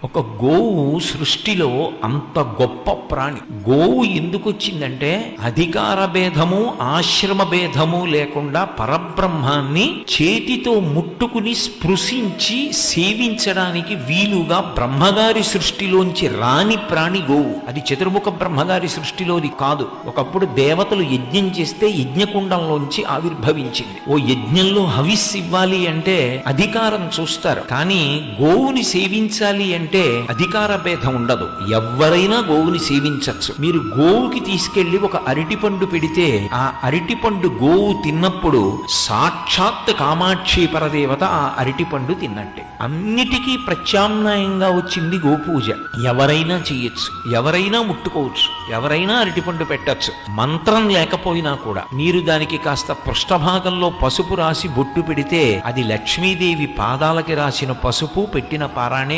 ఒక గోవు సృష్టిలో అంత గొప్ప ప్రాణి. గోవు ఎందుకు వచ్చిందంటే అధికార భేదము ఆశ్రమ భేదము లేకుండా పరబ్రహ్మాన్ని చేతితో ముట్టుకుని స్పృశించి సేవించడానికి వీలుగా బ్రహ్మగారి సృష్టిలోంచి రాని ప్రాణి గోవు. అది చతుర్ముఖ బ్రహ్మగారి సృష్టిలోది కాదు. ఒకప్పుడు దేవతలు యజ్ఞం చేస్తే యజ్ఞకుండంలోంచి ఆవిర్భవించింది. ఓ యజ్ఞంలో హవిస్సు ఇవ్వాలి అంటే అధికారం చూస్తారు, కానీ గోవుని సేవించాలి అంటే అధికార భేదం ఉండదు. ఎవరైనా గోవుని సేవించవచ్చు. మీరు గోవుకి తీసుకెళ్లి ఒక అరటిపండు పెడితే ఆ అరటిపండు గోవు తిన్నప్పుడు సాక్షాత్ కామాక్షి పరదేవత ఆ అరటిపండు తిన్నట్టే. అన్నిటికీ ప్రత్యామ్నాయంగా వచ్చింది గోపూజ. ఎవరైనా చెయ్యొచ్చు, ఎవరైనా ముట్టుకోవచ్చు, ఎవరైనా అరటిపండు పెట్టచ్చు. మంత్రం లేకపోయినా కూడా మీరు దానికి కాస్త పృష్ఠభాగంలో పసుపు రాసి బొట్టు పెడితే అది లక్ష్మీదేవి పాదాలకి రాసిన పసుపు పెట్టిన పారాణే